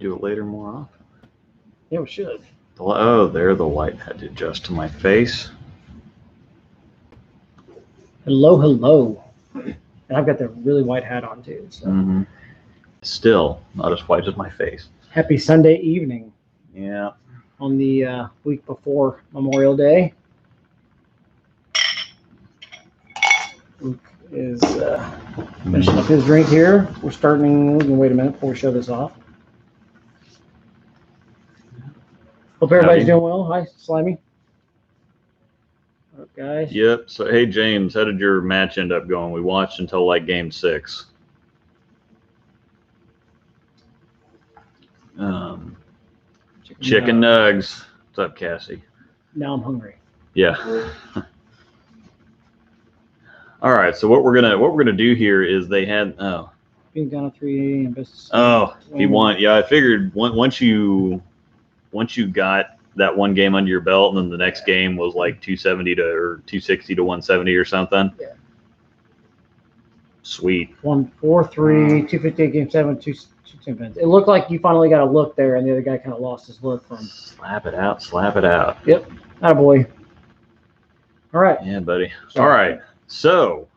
do it later more often. Yeah, we should. Oh, there the light had to adjust to my face. Hello, hello. And I've got the really white hat on too. So Still not as white as my face. happy Sunday evening. Yeah. On the week before Memorial Day. Luke is finishing up his drink here. We're starting. We can wait a minute before we show this off. Hope everybody's doing well. Hi, Slimy. What up, guys? Yep. So, hey, James, how did your match end up going? We watched until like game 6. Chicken nugs. What's up, Cassie? Now I'm hungry. Yeah. All right. So what we're gonna do here is they had being down at 3 and business. Oh, he won. Yeah, I figured once you got that one game under your belt, and then the next game was like 270 to or 260 to 170 or something. Yeah. Sweet. 1-4-3, 258 game 7, 2 wins. It looked like you finally got a look there, and the other guy kind of lost his look from. Slap it out. Slap it out. Yep. Attaboy. All right. Yeah, buddy. All right. So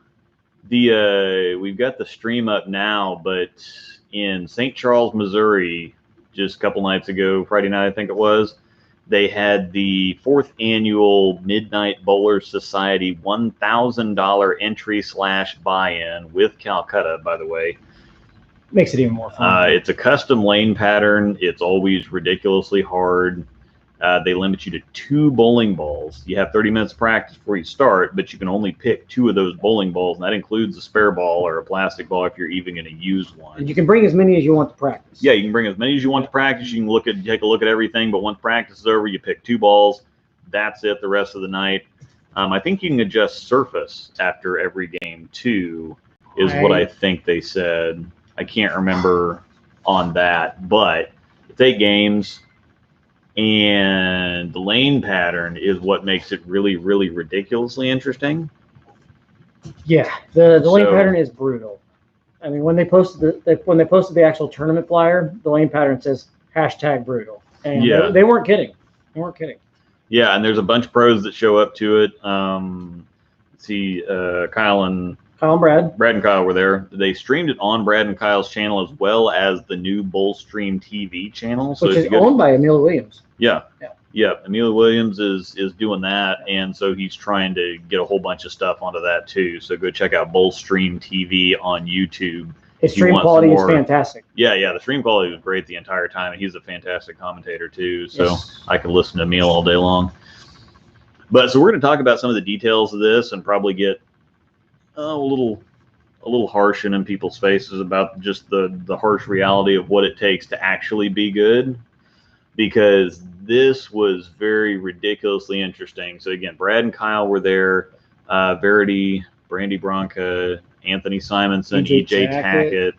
we've got the stream up now, but in St. Charles, Missouri, just a couple nights ago, Friday night I think it was, they had the 4th annual Midnight Bowlers Society $1,000 entry/buy-in with Calcutta, by the way. Makes it even more fun. It's a custom lane pattern. It's always ridiculously hard. They limit you to 2 bowling balls. You have 30 minutes of practice before you start, but you can only pick 2 of those bowling balls, and that includes a spare ball or a plastic ball if you're even going to use one. And you can bring as many as you want to practice. Yeah, you can bring as many as you want to practice. You can take a look at everything, but once practice is over, you pick 2 balls. That's it the rest of the night. I think you can adjust surface after every game too, is what I think they said. I can't remember on that, but it's 8 games. And the lane pattern is what makes it really, really ridiculously interesting. Yeah, the lane pattern is brutal. I mean, when they posted the actual tournament flyer, the lane pattern says #brutal, and yeah, they weren't kidding. They weren't kidding. Yeah, and there's a bunch of pros that show up to it. Let's see, Kyle and Brad and Kyle were there. They streamed it on Brad and Kyle's channel as well as the new Bullstream TV channel, which is owned by Emil Williams. Yeah. Emil Williams is doing that, and so he's trying to get a whole bunch of stuff onto that too. So go check out Bullstream TV on YouTube. His stream quality is fantastic. Yeah, the stream quality was great the entire time, and he's a fantastic commentator too. So I can listen to Emil all day long. But so we're going to talk about some of the details of this and probably get a little harsh in people's faces about just the harsh reality of what it takes to actually be good, because this was very ridiculously interesting. So again, Brad and Kyle were there, Verity, Brandy Bronca, Anthony Simonson, EJ Tackett.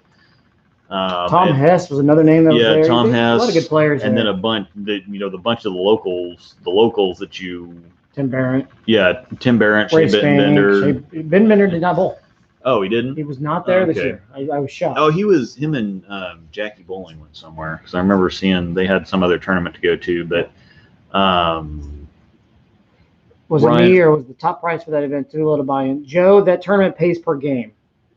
Tom Hess was another name that was there. Tom Hess. A lot of good players. And then a bunch, the bunch of the locals that you. Tim Barrett. Yeah, Tim Barrett, Shea Bittenbender. Bittenbender did not bowl. Oh, he didn't? He was not there this year. I was shocked. Oh, him and Jackie Bowling went somewhere, because I remember seeing they had some other tournament to go to, but was it me, or was the top price for that event too low to buy in? Joe, that tournament pays per game.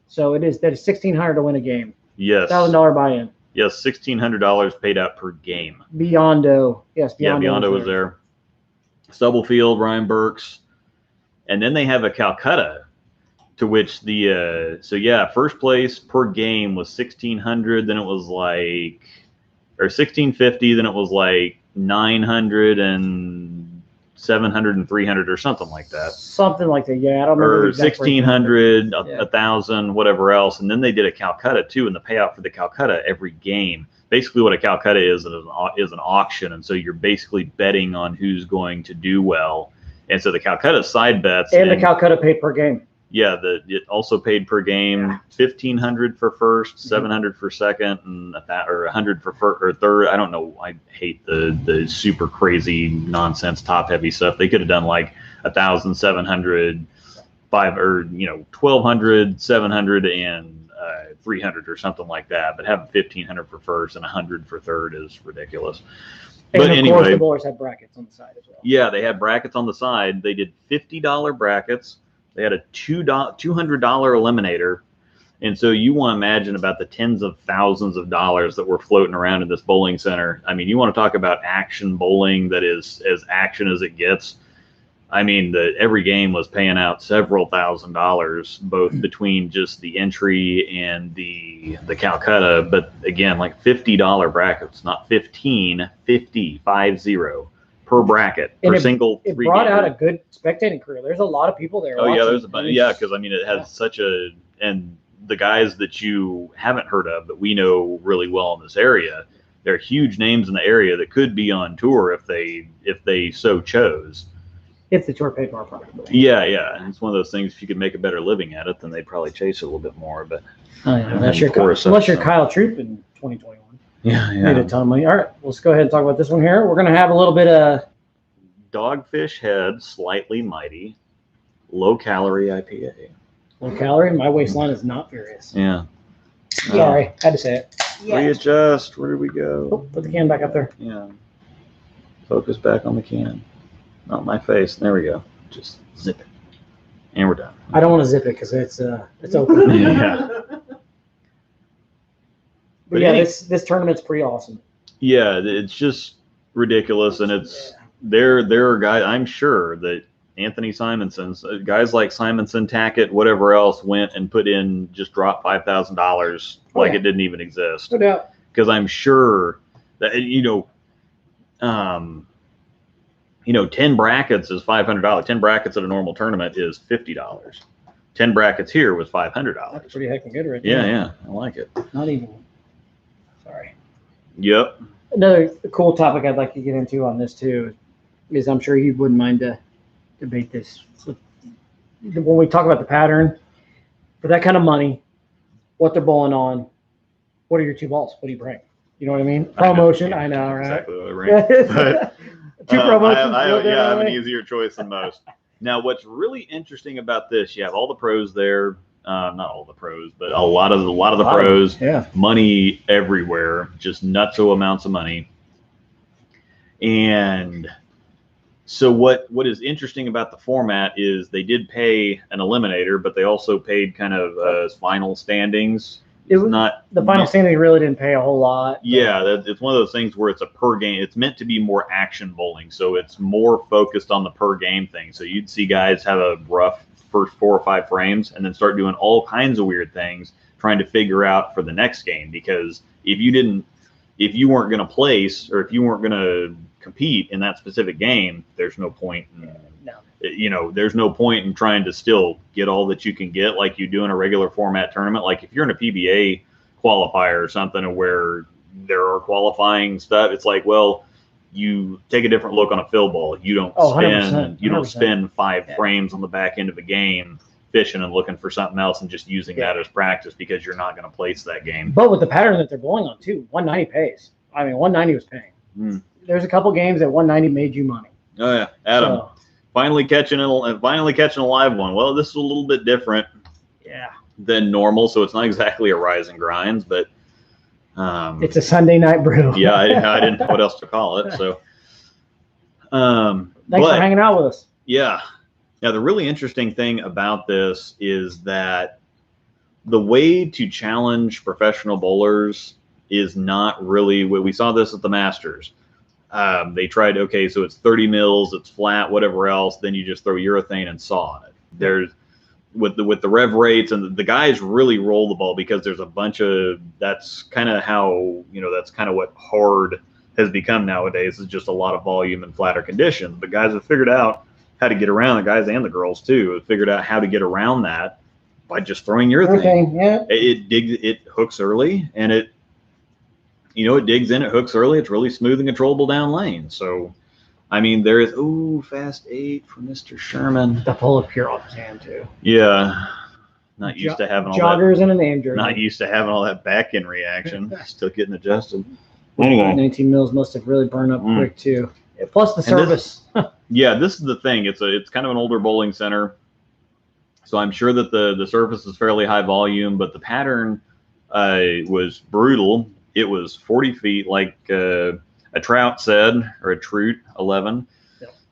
So that is $1,600 to win a game. Yes. $1,000 buy-in. Yes, $1,600 paid out per game. Biondo. Yes, Biondo. Yeah, Biondo was there. Stubblefield, Ryan Burks. And then they have a Calcutta, to which first place per game was $1,600, then it was like, or $1,650, then it was like $900 and $700 and $300 or something like that. Something like that, yeah. I don't remember. Or $1,600, $1,000, whatever else. And then they did a Calcutta too, and the payout for the Calcutta every game. Basically, what a Calcutta is an auction, and so you're basically betting on who's going to do well. And so the Calcutta side bets, and the Calcutta paid per game. Yeah, it also paid per game. $1,500 for first, $700 for second, and $100 for third. I don't know. I hate the super crazy nonsense top heavy stuff. They could have done like 1,700, $1,200, $700, and 300 or something like that. But having 1,500 for first and 100 for third is ridiculous. And But of anyway, course, the bowlers had brackets on the side as well. yeah, they had brackets on the side. They did $50 brackets. They had a $200 eliminator. And so you want to imagine about the tens of thousands of dollars that were floating around in this bowling center. I mean, you want to talk about action bowling that is as action as it gets. I mean, every game was paying out several $1,000s, both between just the entry and the Calcutta. But again, like $50 brackets, not 15, 50 per bracket And per single. It brought out a good spectating crew. There's a lot of people there. Oh yeah, watching. there's a bunch. Yeah, because I mean, it has such a, and the guys that you haven't heard of that we know really well in this area, they're huge names in the area that could be on tour if they so chose. If the tour paid more profitably. Yeah, yeah. And it's one of those things, if you could make a better living at it, then they'd probably chase it a little bit more. But unless you're Kyle Troop in 2021. Yeah, Made a ton of money. All right, let's go ahead and talk about this one here. We're going to have a little bit of Dogfish Head, Slightly Mighty, low calorie IPA. low calorie. My waistline is not furious. Yeah. Sorry, had to say it. Readjust. Where did we go? Oh, put the can back up there. Yeah. Focus back on the can. Not my face. There we go. Just zip it. And we're done. I don't want to zip it because it's open. Yeah. But yeah, this tournament's pretty awesome. Yeah, it's just ridiculous, and it's there are guys. I'm sure that Anthony Simonson's guys like Simonson, Tackett, whatever else went and put in, just dropped $5,000 like it didn't even exist. No doubt. Because I'm sure that 10 brackets is $500. 10 brackets at a normal tournament is $50. 10 brackets here was $500. That's pretty heckin' good right Yeah, there. yeah, I like it. Not even. Sorry. Yep. Another cool topic I'd like to get into on this too is I'm sure you wouldn't mind to debate this. When we talk about the pattern, for that kind of money, what they're bowling on, what are your two balls? What do you bring? You know what I mean? Promotion, I know, right? Exactly what I bring. But, Two promotions. I have an easier choice than most. Now, what's really interesting about this, you have all the pros there. Not all the pros, but a lot of the pros. Yeah. Money everywhere, just nutso amounts of money. And so what is interesting about the format is they did pay an eliminator, but they also paid kind of final standings. The final standing really didn't pay a whole lot. Yeah, it's one of those things where it's a per game. It's meant to be more action bowling, so it's more focused on the per game thing. So you'd see guys have a rough first 4 or 5 frames and then start doing all kinds of weird things trying to figure out for the next game. Because if you weren't going to place, or if you weren't going to compete in that specific game, there's no point there's no point in trying to still get all that you can get like you do in a regular format tournament. Like if you're in a PBA qualifier or something where there are qualifying stuff, it's like, well, you take a different look on a fill ball. You don't spend 100%. spend 5 frames on the back end of a game fishing and looking for something else and just using that as practice, because you're not going to place that game. But with the pattern that they're bowling on too, 190 pays. I mean, 190 was paying. There's a couple games that 190 made you money. Oh yeah, Adam. So, finally catching a live one. Well, this is a little bit different than normal, so it's not exactly a rise and grinds, but it's a Sunday night brew. Yeah, I didn't know what else to call it. So thanks for hanging out with us. Yeah. Now, the really interesting thing about this is that the way to challenge professional bowlers is not really, we saw this at the Masters. They tried, okay, so it's 30 mils, it's flat, whatever else, then you just throw urethane and saw on it. There's with the rev rates, and the guys really roll the ball because there's a bunch of, that's kind of how, that's kind of what hard has become nowadays, is just a lot of volume and flatter conditions. But guys have figured out how to get around, the guys and the girls too, have figured out how to get around that by just throwing urethane. Yeah. It hooks early, and it digs in, it hooks early. It's really smooth and controllable down lane. So, I mean, there is, fast 8 for Mr. Sherman. The pull of pure off his hand too. Yeah. Not used to having all joggers that. And a name jersey. Not used to having all that back end reaction. Still getting adjusted. Anyway. 19 mils must have really burned up quick too. Plus the service. This is the thing. It's kind of an older bowling center. So I'm sure that the surface is fairly high volume, but the pattern was brutal. It was 40 feet, like a Trout said, or a Trout 11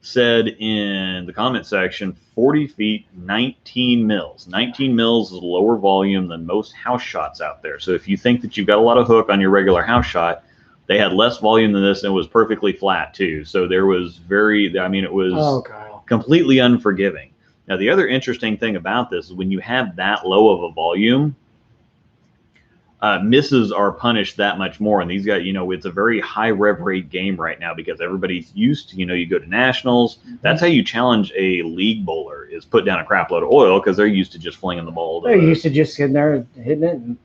said in the comment section, 40 feet, 19 mils. 19 mils is lower volume than most house shots out there. So if you think that you've got a lot of hook on your regular house shot, they had less volume than this and it was perfectly flat too. So there was it was completely unforgiving. Now, the other interesting thing about this is when you have that low of a volume, misses are punished that much more. And these guys, it's a very high rev rate game right now because everybody's used to, you go to nationals. That's how you challenge a league bowler, is put down a crap load of oil because they're used to just flinging the ball. They're used to just sitting there hitting it and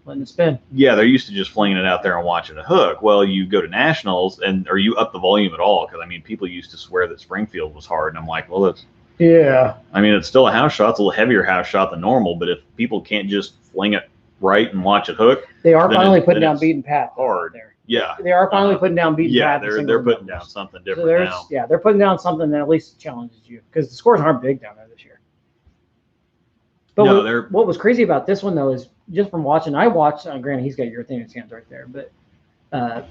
letting it spin. Yeah, they're used to just flinging it out there and watching it hook. Well, you go to nationals or you up the volume at all? Because people used to swear that Springfield was hard, and I'm like, well, that's it's still a house shot. It's a little heavier house shot than normal, but if people can't just fling it right and watch it hook, they are finally putting down beaten path hard there. Yeah, they are finally putting down beaten path. They're putting down something different now. Yeah, they're putting down something that at least challenges you, because the scores aren't big down there this year. But what was crazy about this one though is just from watching, I watched. Granted, he's got urethane in his hands right there, but I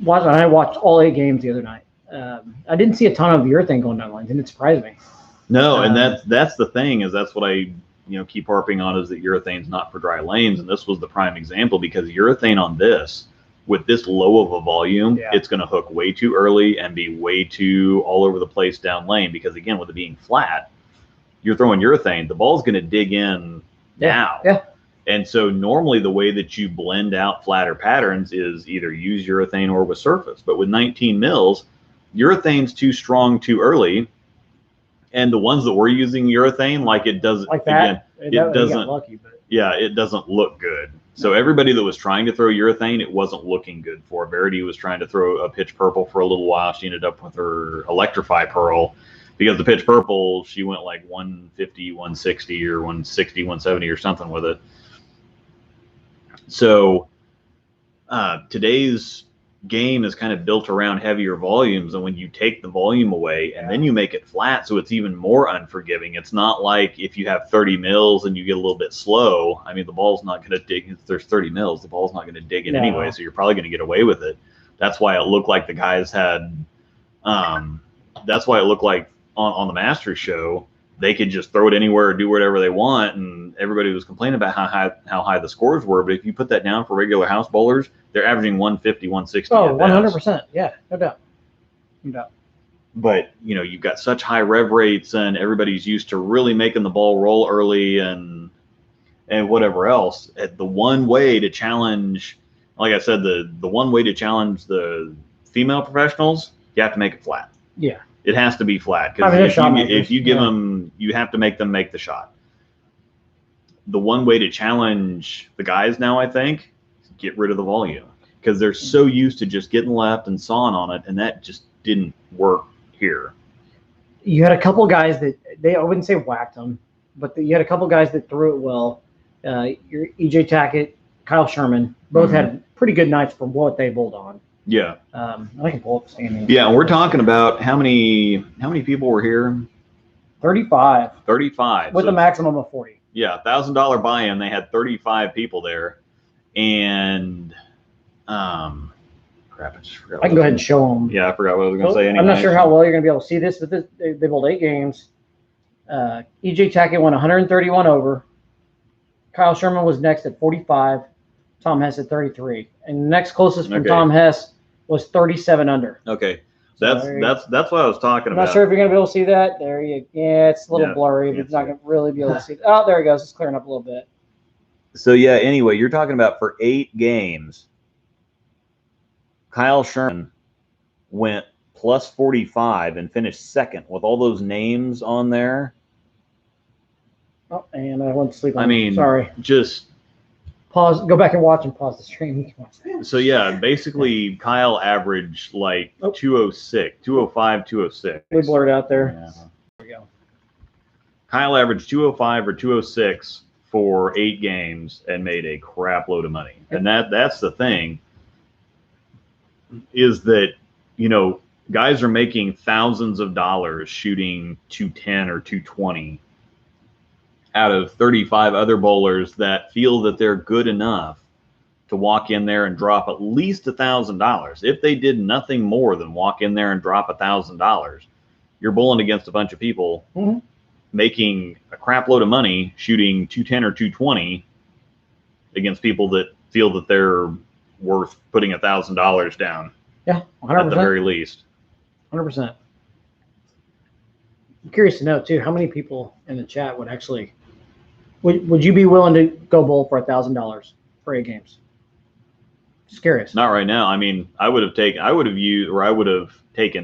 watched all 8 games the other night. I didn't see a ton of urethane going down lines, and it surprised me. No, and that's the thing, is that's what I keep harping on, is that urethane's not for dry lanes, and this was the prime example, because urethane on this, with this low of a volume, it's going to hook way too early and be way too all over the place down lane, because again, with it being flat, you're throwing urethane, the ball's going to dig in now. Yeah. And so normally the way that you blend out flatter patterns is either use urethane or with surface, but with 19 mils, urethane's too strong too early. And the ones that we're using urethane, like it doesn't, like that, again, it doesn't, lucky, but it doesn't look good. So everybody that was trying to throw urethane, it wasn't looking good for. Verity was trying to throw a pitch purple for a little while. She ended up with her Electrify Pearl, because the pitch purple, she went like 150, 160 or 160, 170 or something with it. So today's game is kind of built around heavier volumes, and when you take the volume away and then you make it flat, so it's even more unforgiving. It's not like if you have 30 mils and you get a little bit slow, the ball's not going to dig. If there's 30 mils, the ball's not going to dig in anyway, so you're probably going to get away with it. That's why it looked like the guys had that's why it looked like on the Masters show they could just throw it anywhere or do whatever they want, and everybody was complaining about how high the scores were. But if you put that down for regular house bowlers, they're averaging 150, 160. Oh, 100%. Yeah, no doubt. But you've got such high rev rates, and everybody's used to really making the ball roll early and whatever else. The one way to challenge, like I said, the one way to challenge the female professionals, you have to make it flat. Yeah. It has to be flat, because if you give them, you have to make them make the shot. The one way to challenge the guys now, I think, is get rid of the volume, because they're so used to just getting left and sawing on it, and that just didn't work here. You had a couple guys that I wouldn't say whacked them, but you had a couple guys that threw it well. Your EJ Tackett, Kyle Sherman, both had pretty good nights from what they bowled on. Yeah. I can pull up the standings. Yeah, and we're talking about how many people were here? 35. 35. With a maximum of 40. Yeah, $1,000 buy-in. They had 35 people there, and crap, I just forgot. I can go ahead and show them. Yeah, I forgot what I was going to say. Anyway. I'm not sure how well you're going to be able to see this, but they bowled 8 games. EJ Tackett went 131 over. Kyle Sherman was next at 45. Tom Hess at 33, and the next closest from Tom Hess was 37 under. Okay, that's what I was talking about. I'm not sure if you're gonna be able to see that. There you, it's a little blurry, but it's not gonna really be able to see. Oh, there it goes. It's clearing up a little bit. So yeah. Anyway, you're talking about for 8 games, Kyle Sherman went plus 45 and finished second with all those names on there. Oh, and I went to sleep. Sorry. Just. Pause. Go back and watch and pause the stream. So yeah, basically Kyle averaged like 206, 205, 206. We blurred out there. Yeah. There we go. Kyle averaged 205 or 206 for 8 games and made a crap load of money. And that's the thing, is that guys are making thousands of dollars shooting 210 or 220. out of 35 other bowlers that feel that they're good enough to walk in there and drop at least $1,000. If they did nothing more than walk in there and drop $1,000, you're bowling against a bunch of people making a crap load of money, shooting 210 or 220 against people that feel that they're worth putting $1,000 down. Yeah, 100%. At the very least. 100%. I'm curious to know too, how many people in the chat would actually, would you be willing to go bowl for $1,000 for 8 games? Just curious. Not right now. I mean, I would have taken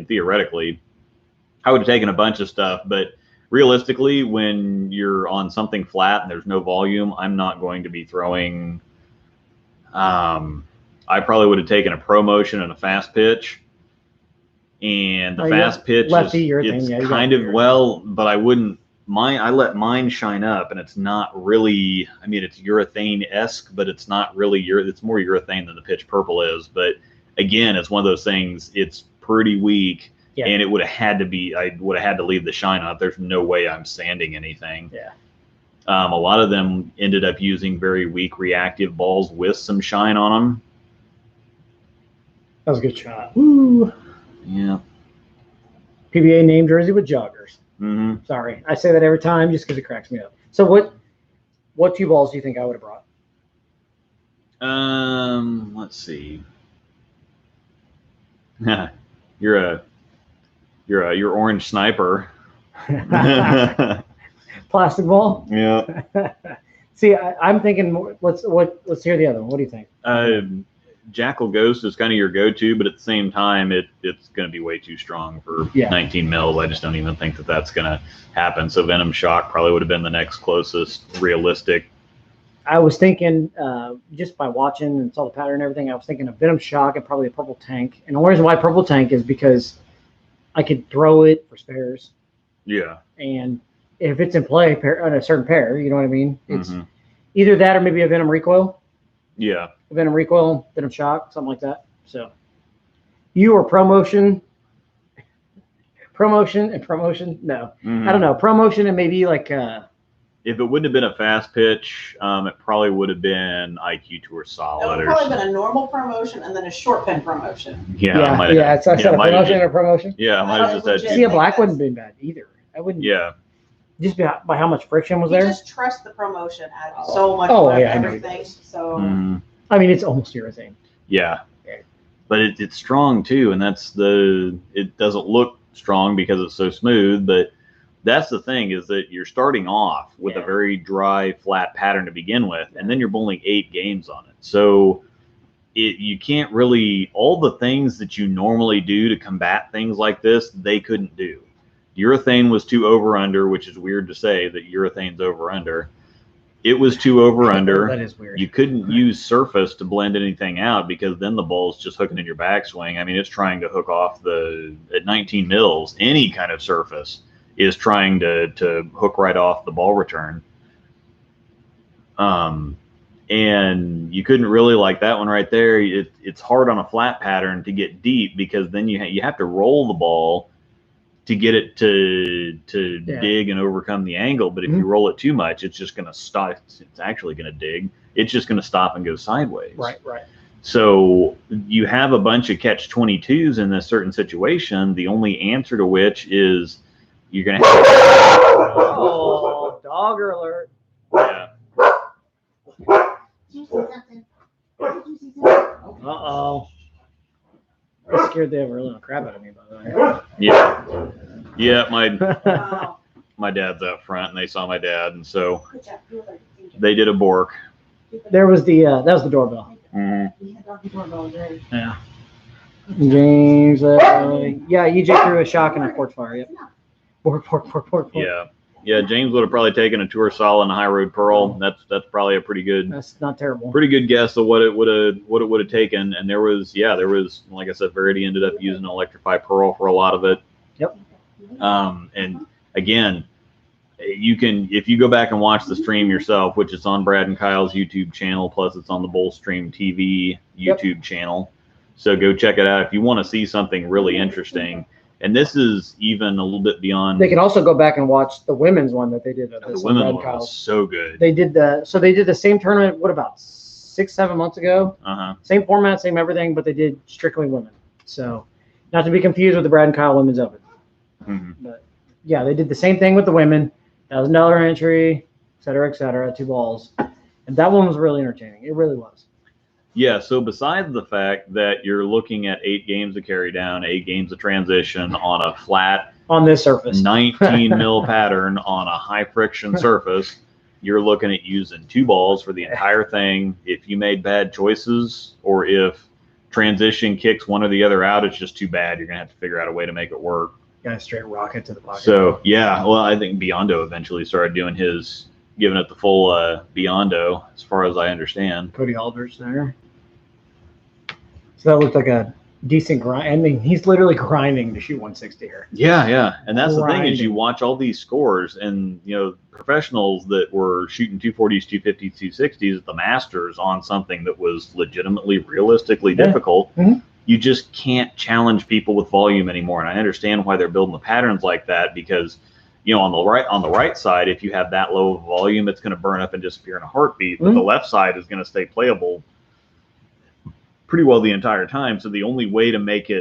theoretically, I would have taken a bunch of stuff, but realistically, when you're on something flat and there's no volume, I'm not going to be throwing. I probably would have taken a pro motion and a fast pitch. And the fast pitch is kind of, well, but I wouldn't mind. I let mine shine up, and it's not really, I mean, it's urethane-esque, but it's not really, it's more urethane than the pitch purple is. But again, it's one of those things, it's pretty weak. Yeah. And it would have had to be, I would have had to leave the shine up. There's no way I'm sanding anything. Yeah. A lot of them ended up using very weak reactive balls with some shine on them. That was a good shot. Woo. Yeah. PBA name jersey with joggers. Mm-hmm. Sorry. I say that every time just because it cracks me up. So what 2 balls do you think I would have brought? Let's see. You're orange sniper. Plastic ball? Yeah. See, I'm thinking more, let's hear the other one. What do you think? Jackal Ghost is kind of your go-to, but at the same time, it's going to be way too strong for 19 mils. I just don't even think that that's going to happen. So Venom Shock probably would have been the next closest realistic. I was thinking, just by watching and saw the pattern and everything, I was thinking of Venom Shock and probably a Purple Tank. And the only reason why Purple Tank is because I could throw it for spares. Yeah. And if it's in play on a certain pair, you know what I mean? It's either that or maybe a Venom Recoil. Yeah. Venom Recoil, Venom Shock, something like that. So you or promotion and promotion? No. I don't know. Promotion and maybe like if it wouldn't have been a fast pitch, it probably would have been IQ Tour Solid. It would probably been a normal promotion and then a short pin promotion. Yeah. It's like a promotion or promotion. Yeah, I might have just said. See, a black wouldn't have been bad either. I wouldn't. Yeah. Just by how much friction was You there. just trust the promotion added so much everything. So I mean, it's almost urethane. Yeah. But it's strong too, and it doesn't look strong because it's so smooth, but that's the thing, is that you're starting off with a very dry, flat pattern to begin with, and then you're bowling 8 games on it. So you can't really, all the things that you normally do to combat things like this, they couldn't do. Urethane was too over-under, which is weird to say that urethane's over-under. It was too over-under. That is weird. You couldn't use surface to blend anything out because then the ball's just hooking in your backswing. I mean, it's trying to hook off at 19 mils, any kind of surface is trying to hook right off the ball return. And you couldn't really, like that one right there, it's hard on a flat pattern to get deep because then you have to roll the ball to get it to dig and overcome the angle. But if you roll it too much, it's just going to stop. It's actually going to dig. It's just going to stop and go sideways. Right. So you have a bunch of catch-22s in this certain situation, the only answer to which is you're going to have Oh, dogger alert. Yeah. Uh-oh. That scared the ever living crap out of me, by the way. Yeah, wow. my dad's out front, and they saw my dad, and so they did a bork. There was that was the doorbell. Yeah. James, EJ threw a shock and a porch fire. Yep. Pork. Yeah. James would have probably taken a Tour Solid and a High Road Pearl. That's probably a pretty good. That's not terrible. Pretty good guess of what it would have taken. And there was like I said, Verity ended up using an Electrify Pearl for a lot of it. Yep. And again, if you go back and watch the stream yourself, which is on Brad and Kyle's YouTube channel, plus it's on the Bull Stream TV YouTube channel. So go check it out if you want to see something really interesting. And this is even a little bit beyond. They can also go back and watch the women's one that they did. At the this women's Brad one Kyle's. was so good. They did the same tournament. What about 6-7 months ago? Same format, same everything, but they did strictly women. So, not to be confused with the Brad and Kyle Women's Open. But yeah, they did the same thing with the women. $1,000 entry, et cetera, 2 balls, and that one was really entertaining. It really was. Yeah, so besides the fact that you're looking at 8 games of carry down, 8 games of transition on a flat on this surface, 19 mil pattern on a high friction surface, you're looking at using 2 balls for the entire thing. If you made bad choices or if transition kicks one or the other out, it's just too bad. You're gonna have to figure out a way to make it work. Got a straight rocket to the pocket. So yeah, well, I think Biondo eventually started doing giving it the full Biondo, as far as I understand. Cody Aldrich there. So that looked like a decent grind. I mean, he's literally grinding to shoot 160 here. Yeah. And that's the thing is Grinding. you watch all these scores and, professionals that were shooting 240s, 250s, 260s at the Masters on something that was legitimately, realistically difficult. Mhm. You just can't challenge people with volume anymore. And I understand why they're building the patterns like that because, on the right side, if you have that low of volume, it's going to burn up and disappear in a heartbeat. But the left side is going to stay playable pretty well the entire time. So the only way to make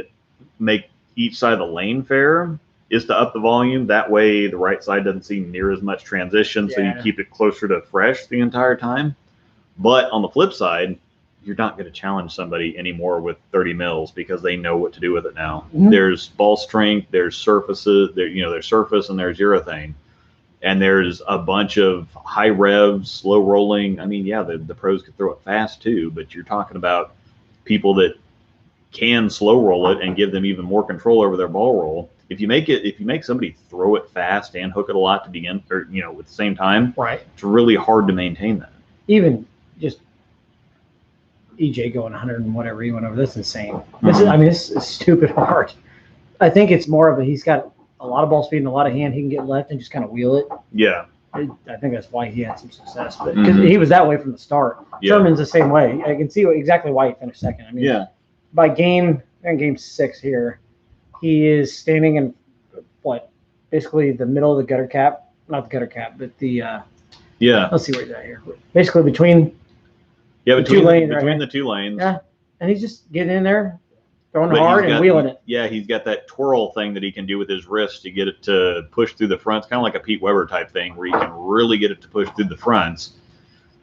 each side of the lane fair is to up the volume. That way the right side doesn't see near as much transition. So you keep it closer to fresh the entire time. But on the flip side, you're not going to challenge somebody anymore with 30 mils because they know what to do with it now. There's ball strength, there's surfaces, there's surface and there's urethane. And there's a bunch of high revs, slow rolling. I mean, yeah, the pros could throw it fast too, but you're talking about people that can slow roll it and give them even more control over their ball roll. If you make somebody throw it fast and hook it a lot to begin, or at the same time, right? It's really hard to maintain that. Even just EJ going 100 and whatever he went over. That's insane. This is stupid hard. I think it's more of he's got a lot of ball speed and a lot of hand. He can get left and just kind of wheel it. Yeah. I think that's why he had some success, but because he was that way from the start. Yeah. Sherman's the same way. I can see exactly why he finished second. I mean, by game 6 here, he is standing in basically the middle of the gutter cap, not the gutter cap, but the let's see where he's at here. Basically between between the 2 lanes, between right? the 2 lanes. Yeah, and he's just getting in there, throwing But hard and wheeling it. Yeah, he's got that twirl thing that he can do with his wrist to get it to push through the fronts, kind of like a Pete Weber type thing, where he can really get it to push through the fronts.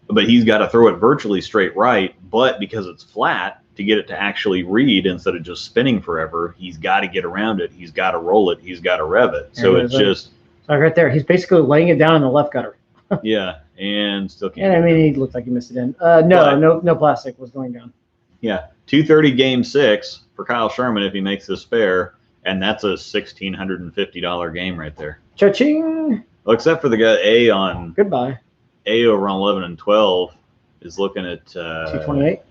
But he's got to throw it virtually straight right. But because it's flat, to get it to actually read instead of just spinning forever, he's got to get around it. He's got to roll it. He's got to rev it. So it's just right there. He's basically laying it down in the left gutter. Yeah, and still can't. And I mean, he looked like he missed it in. No plastic was going down. Yeah, 230 game 6 for Kyle Sherman if he makes this fair, and that's a $1,650 game right there. Cha-ching! Well, except for the guy Goodbye. A over on 11 and 12 is looking at 228.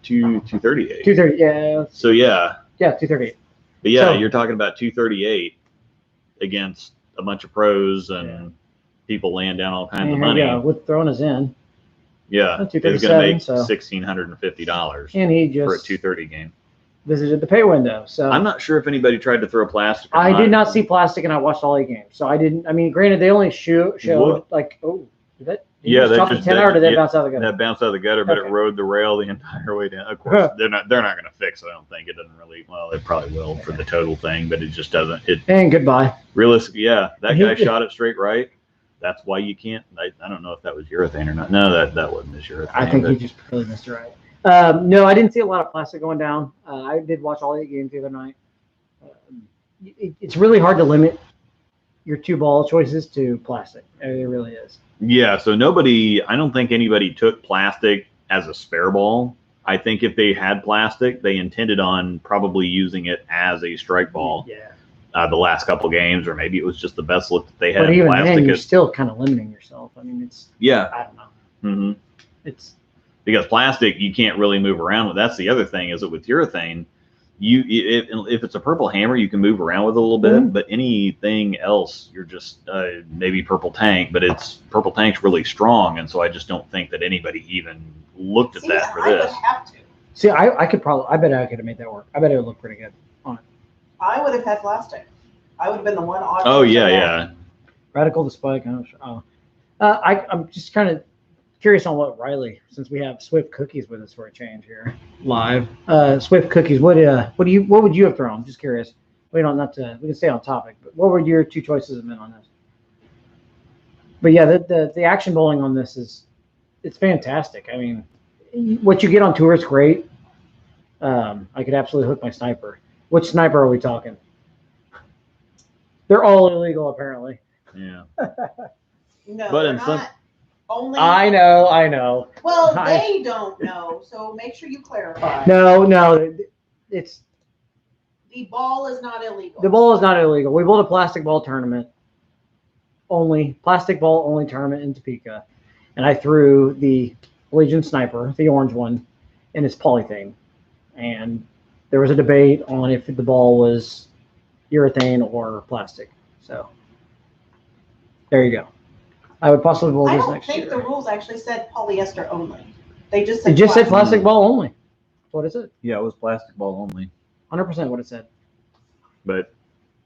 238. 230. Yeah. So yeah, 238. but yeah, So- you're talking about 238 against a bunch of pros and people laying down all kinds of money. Yeah, with throwing us in, Yeah, it's going to 237, make so- $1,650 and he for a just 230 game. visited the pay window. So I'm not sure if anybody tried to throw plastic. or I did not see plastic, and I watched all 8 games. So I didn't. I mean, granted, they only showed What? did Yeah, that that drop the just 10 or did that yeah, bounce out of the gutter? That bounced out of the gutter, but Okay. it rode the rail the entire way down. Of course, they're not going to fix it. I don't think it doesn't really. Well, it probably will for the total thing, but it just doesn't. It And goodbye. realistically, yeah, that He guy did- shot it straight right. That's why you can't. I don't know if that was urethane or not. No, that wasn't his urethane. I think but- he just really missed it right. No, I didn't see a lot of plastic going down. I did watch all 8 games the other night. It's really hard to limit your 2 ball choices to plastic. It really is. Yeah, so I don't think anybody took plastic as a spare ball. I think if they had plastic, they intended on probably using it as a strike ball Yeah. the last couple games, or maybe it was just the best look that they had. But even plastic then, you're is- still kind of limiting yourself. I mean, yeah, I don't know. hmm It's because plastic you can't really move around with. That's the other thing is that with urethane, if it's a purple hammer, you can move around with it a little bit, Mhm. but anything else, you're just maybe purple tank, but purple tank's really strong, and so I just don't think that anybody even looked at that for I would this. have to. see, I bet I could have made that work. I bet it would look pretty good on it. I would have had plastic. I would have been the one odd. Oh person yeah, there. yeah. Radical display. Kind of. I'm just kind of curious on what Riley, since we have Swift Cookies with us for a change here live. Swift Cookies. What would you have thrown? Just curious. We can stay on topic, but what would your two choices have been on this? But yeah, the action bowling on this it's fantastic. I mean, what you get on tour is great. I could absolutely hook my sniper. Which sniper are we talking? They're all illegal, apparently. Yeah. No, But they're in some- not only. I know. Well, I- they don't know, so make sure you clarify. No, it's The ball is not illegal. the ball is not illegal. We bowled a plastic ball tournament, plastic ball only tournament in Topeka, and I threw the Legion Sniper, the orange one, in its polythene, and there was a debate on if the ball was urethane or plastic. So there you go. I would possibly bowl I this don't next think year. the rules actually said polyester only. They just said It just said plastic. plastic ball only. That's what it said. Yeah, it was plastic ball only. 100% what it said. But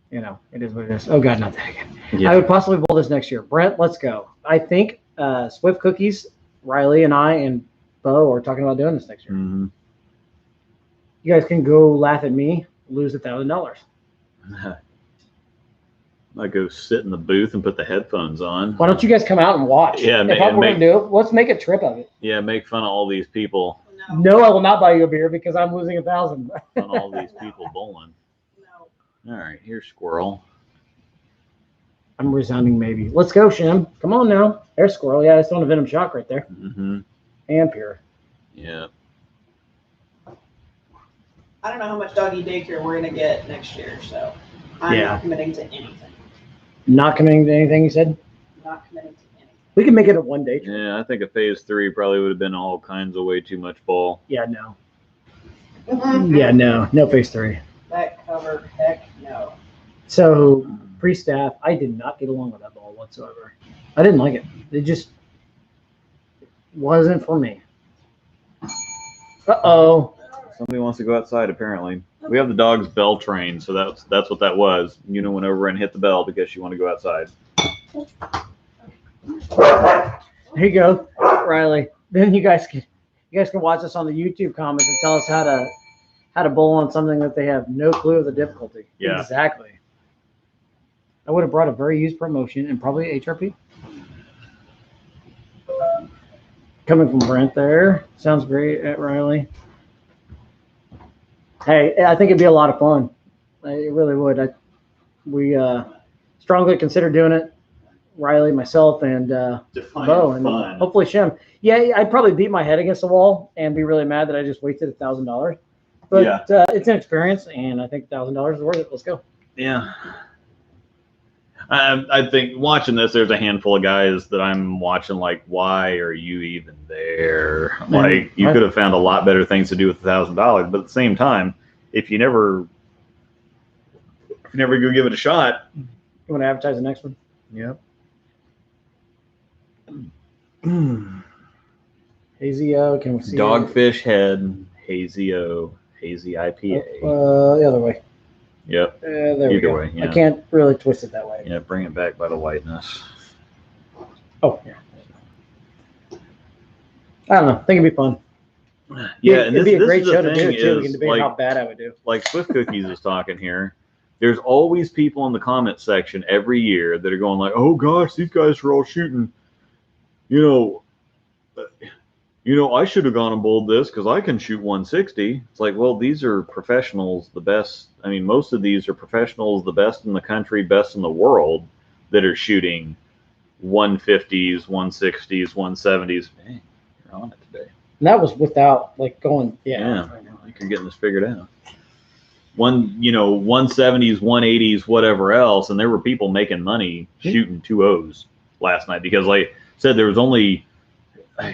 You know, it is what it is. Oh God, not that again. yeah. I would possibly bowl this next year. Brent, let's go. I think Swift Cookies, Riley and I and Bo are talking about doing this next year. Mhm. You guys can go laugh at me, lose $1,000. I go sit in the booth and put the headphones on. Why don't you guys come out and watch? Yeah, if and we're make- gonna do it, let's make a trip of it. Yeah, make fun of all these people, No, No, I will not buy you a beer because I'm losing 1,000. on all these people bowling. no. All right, here's Squirrel. I'm resounding maybe. Let's go, Shim. Come on now. There's Squirrel. Yeah, that's on a Venom Shock right there. Mm-hmm. And Pure. Yeah. I don't know how much doggy daycare we're gonna get next year, so I'm Yeah. not committing to anything. Not committing to anything you said? Not committing to anything. We can make it a one-day trip. Yeah, I think a phase 3 probably would have been all kinds of way too much ball. Yeah, no. Yeah, no. No phase 3. That cover, heck no. So, pre-staff, I did not get along with that ball whatsoever. I didn't like it. It just wasn't for me. Uh-oh. Somebody wants to go outside, apparently. We have the dog's bell trained, so that's what that was. You know, went over and hit the bell because she wanted to go outside. Here you go, Riley. Then you guys can watch us on the YouTube comments and tell us how to bowl on something that they have no clue of the difficulty. Yeah. Exactly. I would have brought a very used promotion and probably HRP. Coming from Brent there. Sounds great at Riley. Hey, I think it'd be a lot of fun. It really would. We strongly consider doing it. Riley, myself, and Bo, and hopefully Shim. Yeah, I'd probably beat my head against the wall and be really mad that I just wasted $1,000. But Yeah. it's an experience, and I think $1,000 is worth it. Let's go. Yeah. I think watching this, there's a handful of guys that I'm watching like, why are you even there? Like, you could have found a lot better things to do with $1,000. But at the same time, if you never go give it a shot. You want to advertise the next one? Yep. Hazy O, can we see Dogfish Head, Hazy O, Hazy IPA. The other way. Yep. There we Either go. way, yeah. I can't really twist it that way. Yeah, bring it back by the whiteness. Oh, yeah. I don't know. I think it'd be fun. Yeah, it'd and be a this great is the show to do thing it too. We can is, debate how bad I would do. like Swift Cookies is talking here. There's always people in the comment section every year that are going like, "Oh gosh, these guys are all shooting." I should have gone and bowled this because I can shoot 160. It's like, well, these are professionals, the best. I mean, most of these are professionals, the best in the country, best in the world, that are shooting 150s, 160s, 170s. Man, you're on it today. And that was without like going. Yeah, I think you're getting this figured out. 170s, 180s, whatever else, and there were people making money shooting 2-0s last night because, like I said, there was only 3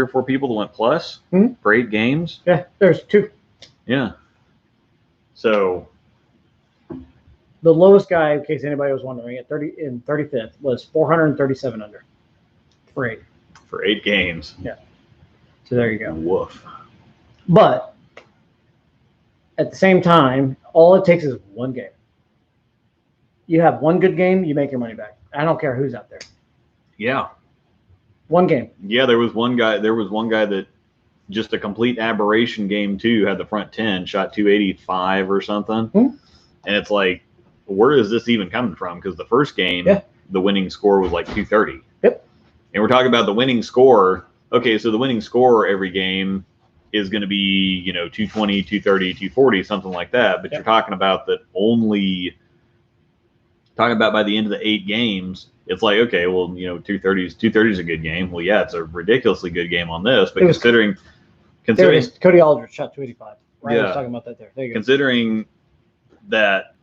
or 4 people that went plus for 8 games. Yeah, there's 2. Yeah. So The lowest guy, in case anybody was wondering, at 35th was 437 under for 8. for 8 games. So there you go. Woof. But at the same time, all it takes is one game. You have one good game, you make your money back. I don't care who's out there. Yeah. One game. Yeah, there was one guy that just a complete aberration game too, had the front 10, shot 285 or something. Hmm. And it's like, where is this even coming from? Because the first game, the winning score was like 230. Yep. And we're talking about the winning score. Okay, so the winning score every game is going to be, 220, 230, 240, something like that. But you're talking about that only talking about by the end of the 8 games, it's like, okay, well, 230 is a good game. Well, yeah, it's a ridiculously good game on this, but considering there it is. Cody Aldrich shot 285. Right, I was talking about that there. There you go. Considering that,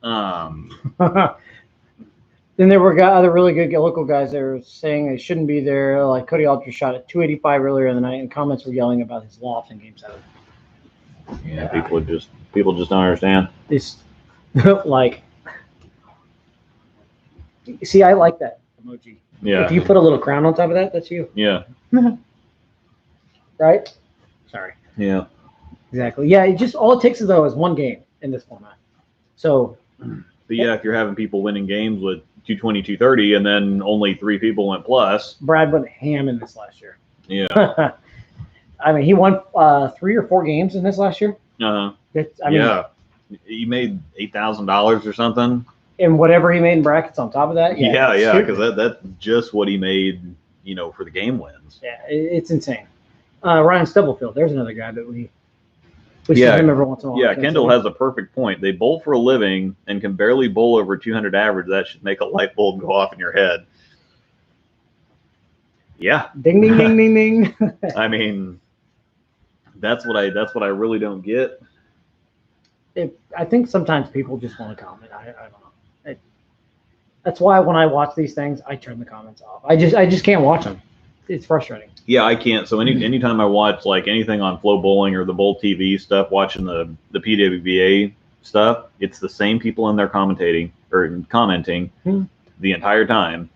then there were other really good local guys that were saying they shouldn't be there. Like Cody Aldrich shot at 285 earlier in the night, and comments were yelling about his loft in Game 7. Yeah, people just don't understand. It's like, see, I like that emoji. Yeah. If you put a little crown on top of that, that's you. Yeah. Right? Sorry. Yeah. Exactly. Yeah, all it takes though is one game in this format. So. But yeah, if you're having people winning games with 220, 230, and then only 3 people went plus. Brad went ham in this last year. Yeah. I mean, he won 3 or 4 games in this last year. Uh-huh. Yeah. He made $8,000 or something. And whatever he made in brackets on top of that. Yeah, because that's just what he made, for the game wins. Yeah, it's insane. Ryan Stubblefield, there's another guy that we see him every once in a while. Yeah, Kendall has a perfect point. They bowl for a living and can barely bowl over 200 average. That should make a light bulb go off in your head. Yeah. Ding, ding, ding, ding, ding. I mean, that's what I really don't get. I think sometimes people just want to comment. I don't know. That's why when I watch these things, I turn the comments off. I just can't watch them. It's frustrating. Yeah, I can't. So anytime I watch like anything on Flow Bowling or the Bowl TV stuff, watching the PWBA stuff, it's the same people in there commenting the entire time,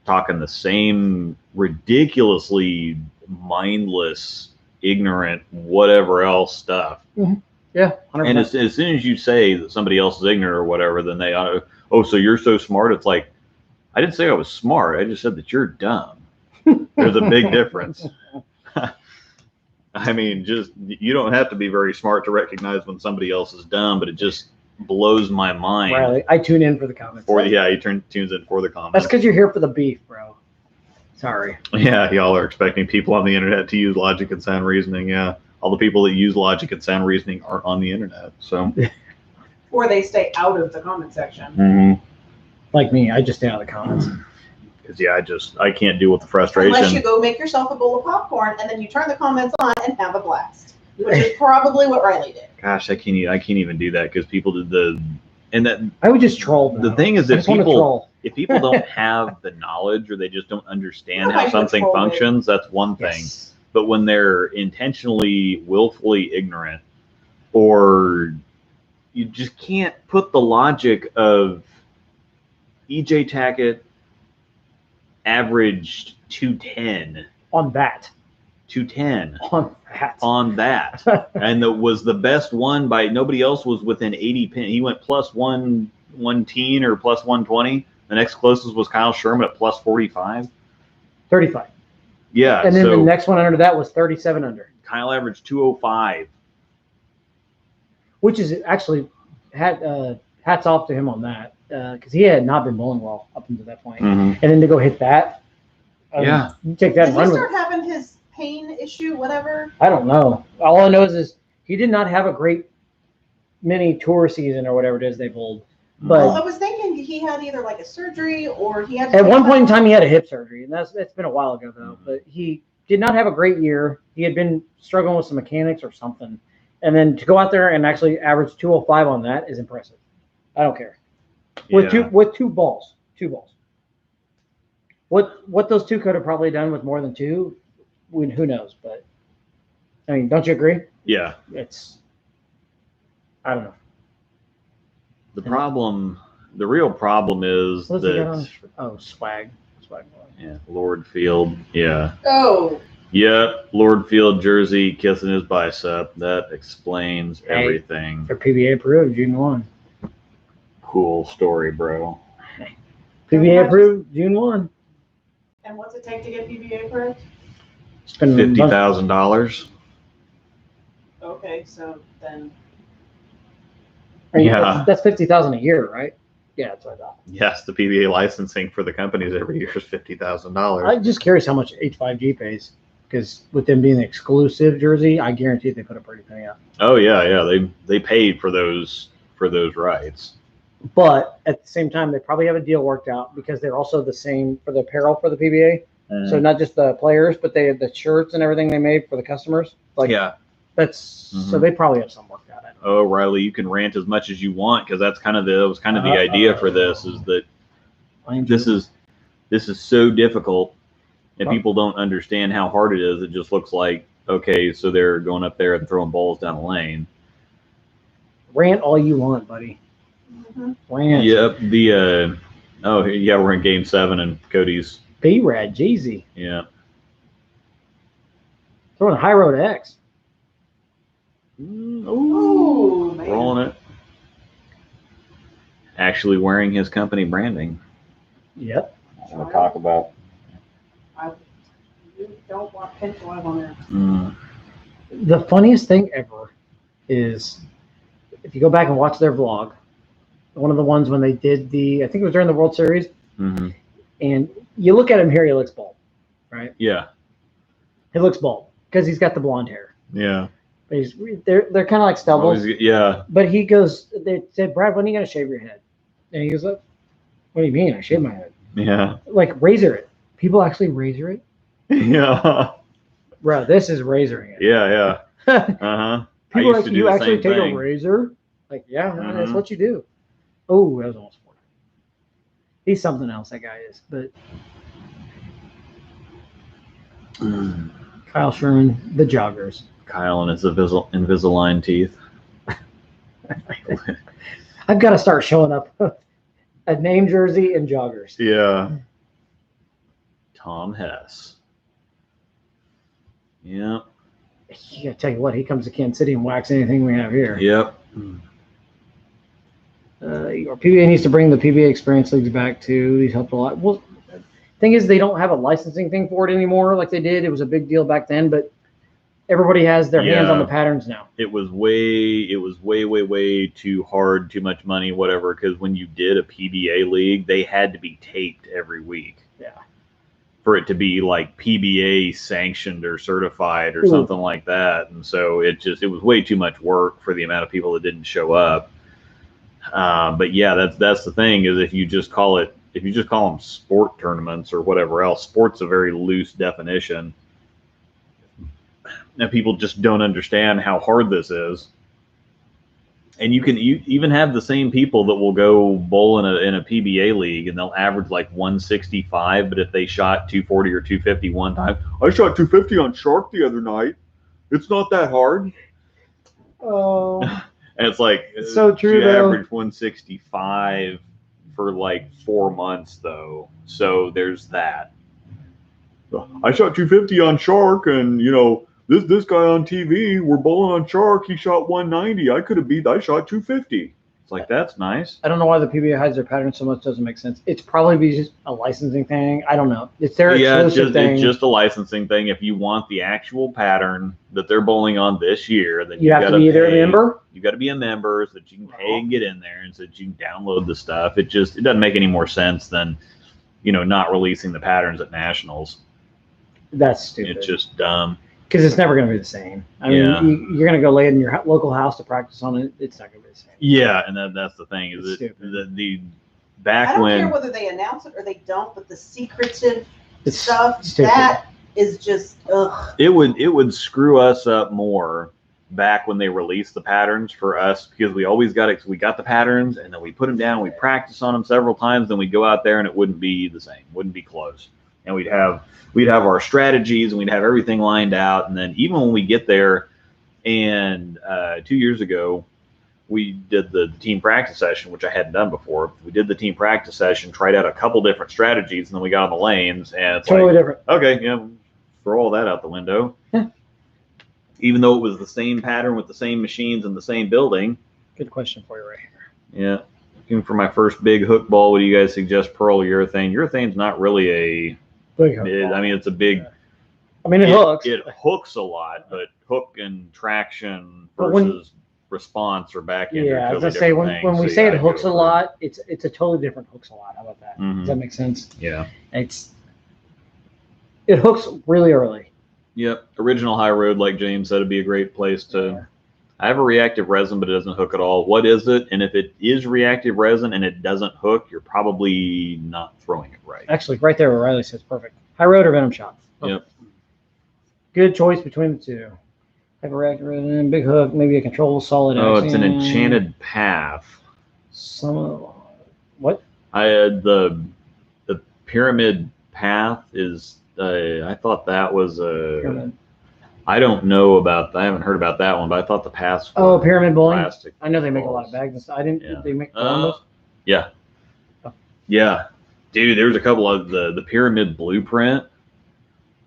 talking the same ridiculously mindless, ignorant, whatever else stuff. Mm-hmm. Yeah, 100%. And as soon as you say that somebody else is ignorant or whatever, then they so you're so smart. It's like, I didn't say I was smart. I just said that you're dumb. There's a big difference. I mean, you don't have to be very smart to recognize when somebody else is dumb, but it just blows my mind. Riley, I tune in for the comments. He tunes in for the comments. That's because you're here for the beef, bro. Sorry. Yeah, y'all are expecting people on the internet to use logic and sound reasoning. Yeah, all the people that use logic and sound reasoning aren't on the internet, so. Or they stay out of the comment section. Mm-hmm. Like me, I just stay out of the comments. Because I can't deal with the frustration. Unless you go make yourself a bowl of popcorn and then you turn the comments on and have a blast, which is probably what Riley did. Gosh, I can't even do that because people did I would just troll. The thing is, if people don't have the knowledge or they just don't understand how something functions, that's one thing. Yes. But when they're intentionally, willfully ignorant, or you just can't put the logic of EJ Tackett averaged 210 on that. 210 on that, and that was the best one by nobody else was within 80 pin. He went plus 110 or plus 120. The next closest was Kyle Sherman at plus 45. 35. Yeah, and then the next one under that was 37 under. Kyle averaged 205, which is actually hats off to him on that. Because he had not been bowling well up until that point. Mm-hmm. And then to go hit that, you take that and run with it. Did he start having his pain issue, whatever? I don't know. All I know is he did not have a great mini tour season or whatever it is they bowled. But I was thinking he had either like a surgery or he had. At one point in time, he had a hip surgery, and that's been a while ago though. But he did not have a great year. He had been struggling with some mechanics or something, and then to go out there and actually average 205 on that is impressive. I don't care. With two balls. What those two could have probably done with more than two, who knows? But I mean, don't you agree? Yeah. I don't know. The real problem is that swag. Yeah, Lord Field. Yeah. Oh. Yep, Lord Field jersey kissing his bicep. That explains Hey. everything. For PBA approved, June 1. Cool story, bro. PBA approved, June 1. And what's it take to get PBA approved? Spending $50,000. Okay, so then Yeah. That's 50,000 a year, right? Yeah, that's what I thought. Yes, the PBA licensing for the companies every year is $50,000. I'm just curious how much H5G pays, because with them being the exclusive jersey, I guarantee they put a pretty penny up. Oh yeah. They paid for those rights. But at the same time, they probably have a deal worked out because they're also the same for the apparel for the PBA. So not just the players, but they have the shirts and everything they made for the customers. Like yeah. that's so they probably have some worked out. Oh, Riley, you can rant as much as you want because that was kind of the idea for this is that this is so difficult and people don't understand how hard it is. It just looks like, okay, so they're going up there and throwing balls down the lane. Rant all you want, buddy. Rant. Yep. We're in Game 7 and Cody's B-Rad, Jeezy. Yeah. Throwing High Road X. Ooh, man. Rolling it. Actually wearing his company branding. Yep. I'm going to talk about. You don't want pink oil on there. The funniest thing ever is if you go back and watch their vlog, one of the ones when they did I think it was during the World Series, Mm-hmm. and you look at him here, he looks bald, right? Yeah. He looks bald because he's got the blonde hair. Yeah. But they're kind of like stubbles. Yeah. But he goes, they said, Brad, when are you going to shave your head? And he goes, what do you mean? I shave my head. Yeah. Like razor it. People actually razor it? Yeah. Bro, this is razoring it. Yeah. Uh-huh. People I used to do you the actually same take thing. a razor? Like, yeah, man, that's Mhm. what you do. Oh, that was almost 40. He's something else, that guy is. But Kyle Sherman, the joggers. Kyle and his Invisalign teeth. I've got to start showing up a name jersey and joggers. Yeah. Tom Hess. Yeah. Yeah, tell you what, he comes to Kansas City and whacks anything we have here. Yep. Or PBA needs to bring the PBA Experience Leagues back too. These helped a lot. Well, thing is, they don't have a licensing thing for it anymore like they did. It was a big deal back then, but everybody has their hands on the patterns now. It was way too hard, too much money, whatever. Because when you did a PBA league, they had to be taped every week. Yeah. For it to be like PBA sanctioned or certified or Ooh. something like that, and so it was way too much work for the amount of people that didn't show up. But yeah, that's the thing is if you just call them sport tournaments or whatever else, sport's a very loose definition. And people just don't understand how hard this is. And you even have the same people that will go bowl in a PBA league and they'll average like 165, but if they shot 240 or 250 one time, I shot 250 on Shark the other night. It's not that hard. Oh. And it's like It's so true, you though. average 165 for like 4 months though. So there's that. I shot 250 on Shark, and this guy on TV, we're bowling on Shark. He shot 190. I shot 250. It's like, that's nice. I don't know why the PBA hides their patterns so much. Doesn't make sense. It's probably just a licensing thing. I don't know. It's their exclusive thing. It's just a licensing thing. If you want the actual pattern that they're bowling on this year, then you have to be either a member. You got to be a member so that you can pay and get in there, and so that you can download the stuff. It doesn't make any more sense than, not releasing the patterns at nationals. That's stupid. It's just dumb. Because it's never going to be the same. I mean, you're going to go lay in your local house to practice on it. It's not going to be the same. Yeah, and that's the thing is It's that stupid. the I back don't when care whether they announce it or they don't, but the secretive It's stuff, stupid. that is just, ugh. it would screw us up more back when they released the patterns for us, because we always we got the patterns and then we put them down, we practice on them several times, then we go out there and it wouldn't be the same, wouldn't be close, and we'd have our strategies and we'd have everything lined out, and then even when we get there, and 2 years ago we did the team practice session, which I hadn't done before. We did the team practice session, tried out a couple different strategies, and then we got on the lanes, and it's Totally like, different. okay, throw all that out the window. Yeah. Even though it was the same pattern with the same machines and the same building. Good question for you right here. Yeah. Looking for my first big hook ball. What do you guys suggest? Pearl or urethane? Urethane's not really a. Big hook ball. I mean, it's a big. Yeah. I mean, it hooks. It hooks a lot, but hook and traction But when- versus response or back end. Yeah, are as I totally say, when, different when we things, so say you it gotta hooks go a for it. lot, it's a totally different hooks a lot. How about that? Mhm. Does that make sense? Yeah. It hooks really early. Yep. Original high road, like James said, would be a great place to. Yeah. I have a reactive resin, but it doesn't hook at all. What is it? And if it is reactive resin and it doesn't hook, you're probably not throwing it right. Actually, right there where Riley says perfect. High road or Venom Shot. Yep. Good choice between the two. Have a reactor resin, big hook, maybe a controllable solid. Oh, it's an axiom. enchanted path. Some of what? I had the pyramid path is. I thought that was a. Pyramid. I don't know about. I haven't heard about that one, but I thought the paths. Oh, were pyramid bowling. plastic. I know they make a lot of bags and stuff. I didn't. Yeah. They make Columbus. Yeah. Oh. Yeah. Dude, there's a couple of the pyramid blueprint.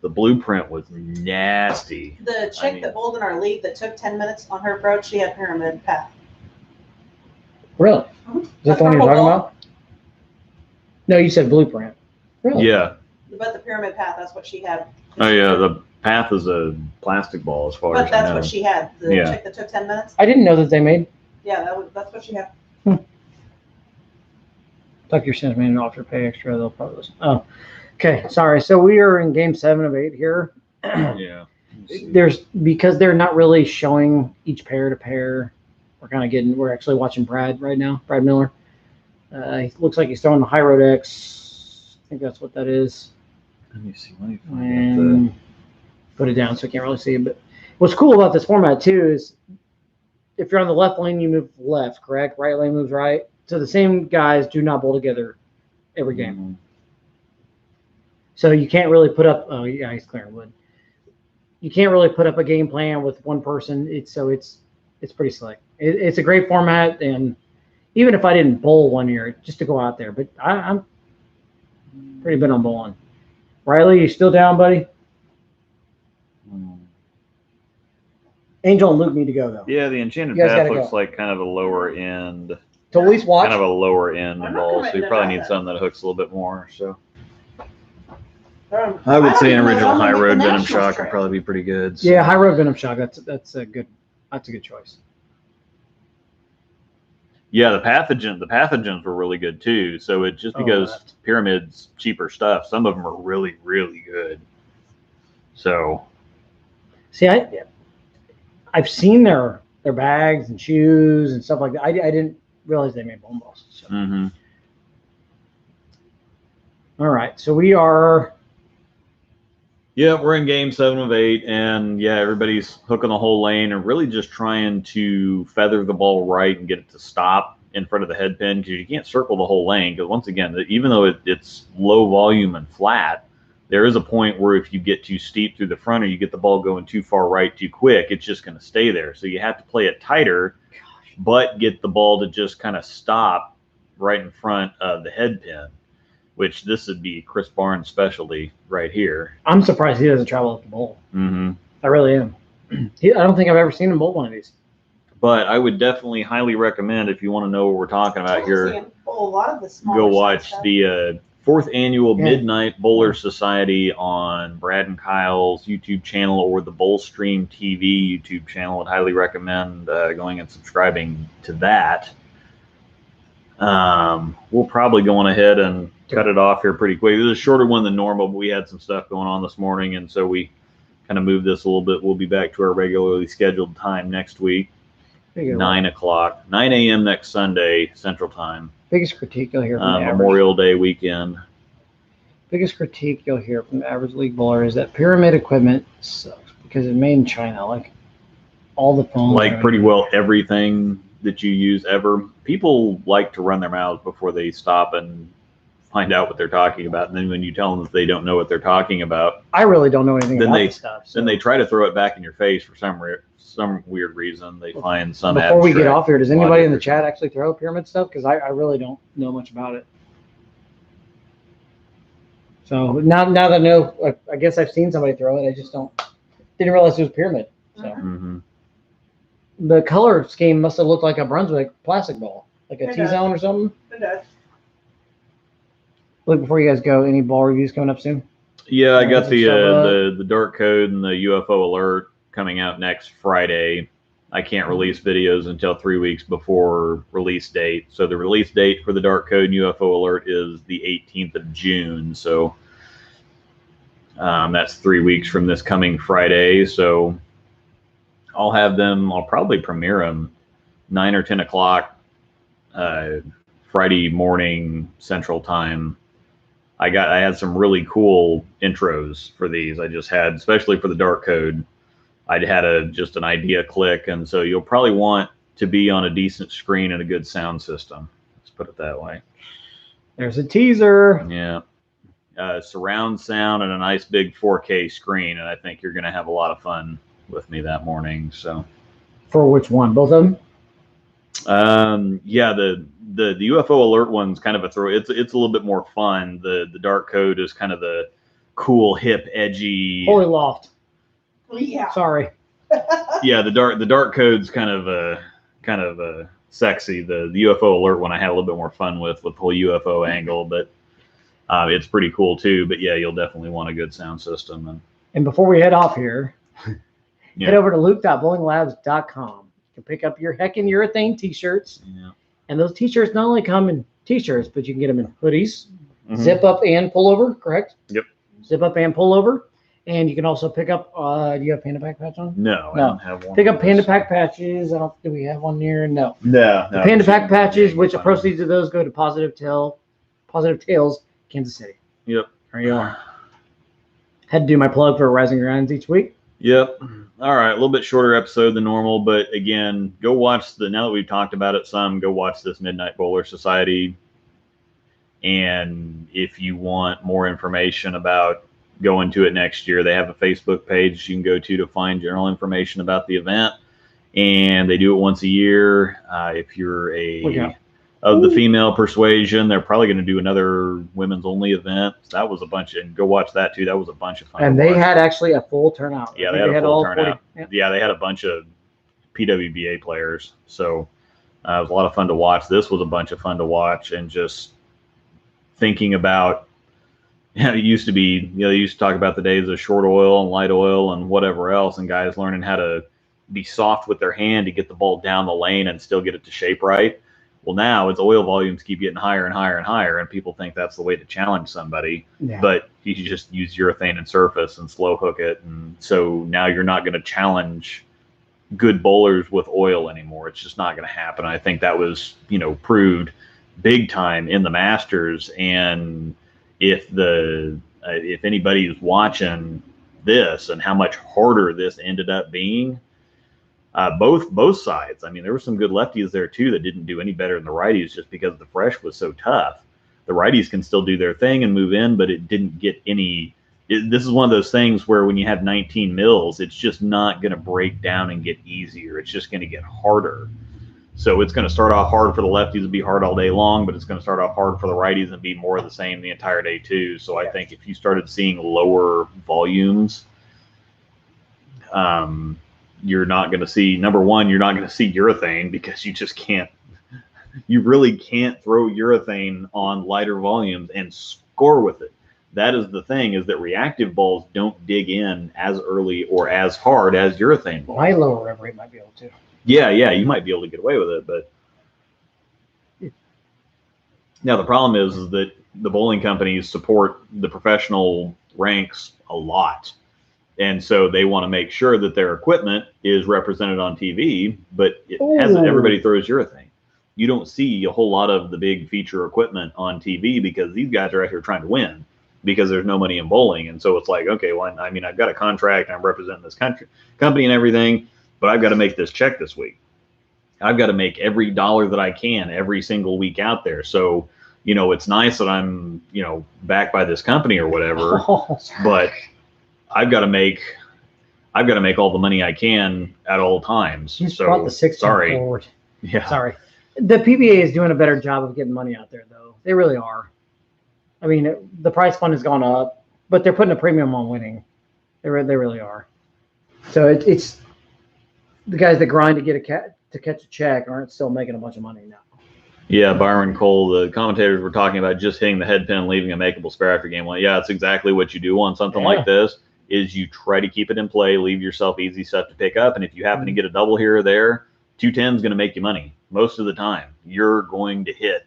The blueprint was nasty. The chick mean- that bowled in our league that took 10 minutes on her approach, she had pyramid path. Really? Mhm. Is that the one you're purple talking ball. about? No, you said blueprint. Really? Yeah. But the pyramid path, that's what she had. Oh yeah. The path is a plastic ball as far But as I that's know. what she had. The Yeah. chick that took 10 minutes. I didn't know that they made. Yeah, that's what she had. Tuck your sins man off your pay extra. They'll probably listen. Oh, okay. Sorry. So we are in game 7 of 8 here. Yeah. There's because they're not really showing each pair to pair. We're actually watching Brad right now. Brad Miller. He looks like he's throwing the High Road X. I think that's what that is. Let me see. Let me find out And put it down so I can't really see it. But what's cool about this format too is if you're on the left lane, you move left, correct? Right lane moves right. So the same guys do not bowl together every game. Mhm. So you can't really put up. Oh yeah, he's clearing wood. You can't really put up a game plan with one person. It's pretty slick. It's a great format, and even if I didn't bowl one year, just to go out there. But I'm pretty big on bowling. Riley, you still down, buddy? Mhm. Angel and Luke need to go though. Yeah, the enchanted You guys path gotta looks go. like kind of a lower end, To at least watch. kind of a lower end I'm not ball. So committed you to probably that. need something that hooks a little bit more. So I I would say an don't even know original if I'm high gonna make road the venom national shock would trail. probably be pretty good. So. Yeah, High Road Venom Shock. That's a good choice. Yeah, the pathogens were really good too. So it just Oh, because that. Pyramid's cheaper stuff, some of them are really, really good. So See, I've seen their bags and shoes and stuff like that. I didn't realize they made bowling balls. So. mhm. All right, so we are. Yeah, we're in game 7 of 8, and yeah, everybody's hooking the whole lane and really just trying to feather the ball right and get it to stop in front of the head pin because you can't circle the whole lane. Because once again, even though it's low volume and flat, there is a point where if you get too steep through the front or you get the ball going too far right too quick, it's just going to stay there. So you have to play it tighter, but get the ball to just kind of stop right in front of the head pin, which this would be Chris Barnes' specialty right here. I'm surprised he doesn't travel up the bowl. Mm-hmm. I really am. I don't think I've ever seen him bowl one of these. But I would definitely highly recommend if you want to know what we're talking about here, A lot of the smaller go watch stuff. the 4th annual Yeah. Midnight Bowler Society on Brad and Kyle's YouTube channel or the Bowl Stream TV YouTube channel. I'd highly recommend going and subscribing to that. We'll probably go on ahead and cut it off here pretty quick. This is a shorter one than normal, but we had some stuff going on this morning, and so we kind of moved this a little bit. We'll be back to our regularly scheduled time next week, 9 o'clock, 9 a.m. next Sunday, Central Time, Biggest critique you'll hear from the average. Memorial Day weekend. Biggest critique you'll hear from the average league bowler is that pyramid equipment sucks because it's made in China. Like all the phones. Like pretty well everything that you use ever. People like to run their mouths before they stop and find out what they're talking about. And then when you tell them that they don't know what they're talking about, I really don't know anything Then about they- this stuff. So then they try to throw it back in your face for some weird reason. They find some before we get abstract off here, does anybody in the logic or chat actually throw pyramid stuff? Because I really don't know much about it. So now that I know, I guess I've seen somebody throw it. I just didn't realize it was pyramid. So Mhm. the color scheme must have looked like a Brunswick plastic ball, like a It T-zone or something. It does. Look, before you guys go, any ball reviews coming up soon? Yeah, I got Some stuff the Dark Code and the UFO Alert coming out next Friday. I can't release videos until 3 weeks before release date. So the release date for the Dark Code and UFO Alert is the 18th of June. So that's 3 weeks from this coming Friday. So I'll have them. I'll probably premiere them 9 or 10 o'clock Friday morning Central Time. I had some really cool intros for these. I just had, especially for the Dark Code, I'd had just an idea click, and so you'll probably want to be on a decent screen and a good sound system. Let's put it that way. There's a teaser. Yeah. Surround sound and a nice big 4K screen, and I think you're going to have a lot of fun with me that morning. So. For which one? Both of them? Yeah, the UFO Alert one's kind of a throw. It's a little bit more fun. The Dark Code is kind of the cool, hip, edgy. Holy Loft. Yeah. Sorry. Yeah, the Dark Code's kind of sexy. The UFO Alert one I had a little bit more fun with the whole UFO angle, but it's pretty cool too. But yeah, you'll definitely want a good sound system. And before we head off here, Yeah. head over to luke.bowlinglabs.com. You can pick up your Heckin' Urethane t-shirts. Yeah. And those t-shirts not only come in t-shirts, but you can get them in hoodies, Mhm. zip up and pullover, correct? Yep. Zip up and pullover. And you can also pick up, do you have Panda Pack patch on? No, I No. don't have one. Pick of up Panda those. Pack patches. Do we have one here? No. No. The Panda Pack patches, which the proceeds of those go to Positive Tales, Kansas City. Yep. There you are. Had to do my plug for Rising Grinds each week. Yep. All right. A little bit shorter episode than normal, but again, go watch now that we've talked about it some, go watch this Midnight Bowler Society. And if you want more information about going to it next year, they have a Facebook page you can go to find general information about the event. And they do it once a year. If you're of the female persuasion, they're probably going to do another women's only event. That was a bunch and go watch that too. That was a bunch of fun. And they had actually a full turnout. Yeah, I they think had a full all turnout. 40 Yeah, they had a bunch of PWBA players. So it was a lot of fun to watch. This was a bunch of fun to watch, and just thinking about, it used to be, they used to talk about the days of short oil and light oil and whatever else, and guys learning how to be soft with their hand to get the ball down the lane and still get it to shape right. Well, now it's oil volumes keep getting higher and higher and higher, and people think that's the way to challenge somebody. Yeah. But you just use urethane and surface and slow hook it, and so now you're not going to challenge good bowlers with oil anymore. It's just not going to happen. I think that was proved big time in the Masters. And if anybody is watching this and how much harder this ended up being, both sides. I mean, there were some good lefties there too that didn't do any better than the righties just because the fresh was so tough. The righties can still do their thing and move in, but it didn't get any. This is one of those things where when you have 19 mils, it's just not going to break down and get easier. It's just going to get harder. So it's going to start off hard for the lefties and be hard all day long, but it's going to start off hard for the righties and be more of the same the entire day too. So I think if you started seeing lower volumes, you're not going to see, number one, you're not going to see urethane because you just can't, you really can't throw urethane on lighter volumes and score with it. That is the thing, is that reactive balls don't dig in as early or as hard as urethane balls. My lower rev rate might be able to. Yeah, you might be able to get away with it, but now the problem is that the bowling companies support the professional ranks a lot. And so they want to make sure that their equipment is represented on TV, but it hasn't. Everybody throws urethane. You don't see a whole lot of the big feature equipment on TV because these guys are out here trying to win because there's no money in bowling. And so it's like, okay, well, I mean, I've got a contract and I'm representing this company and everything, but I've got to make this check this week. I've got to make every dollar that I can every single week out there. So, it's nice that I'm, backed by this company or whatever, but I've got to make all the money I can at all times. You so brought the 6 sorry. forward. Yeah. Sorry. The PBA is doing a better job of getting money out there, though. They really are. I mean, the prize fund has gone up, but they're putting a premium on winning. They really are. So it's the guys that grind to catch a check aren't still making a bunch of money now. Yeah, Byron Cole, the commentators were talking about just hitting the head pin and leaving a makeable spare after game one. Yeah, that's exactly what you do on something like this. Is you try to keep it in play, leave yourself easy stuff to pick up, and if you happen to get a double here or there, 210 is going to make you money most of the time. You're going to hit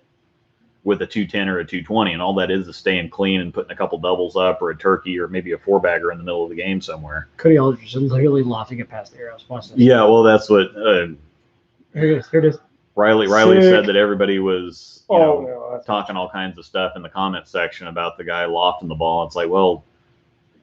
with a 210 or a 220, and all that is staying clean and putting a couple doubles up or a turkey or maybe a four bagger in the middle of the game somewhere. Cody Aldridge is literally lofting it past the arrows. Watch this. Yeah, well, that's what Here it is. Riley Sick. said that everybody was No, talking all kinds of stuff in the comment section about the guy lofting the ball. It's like, well,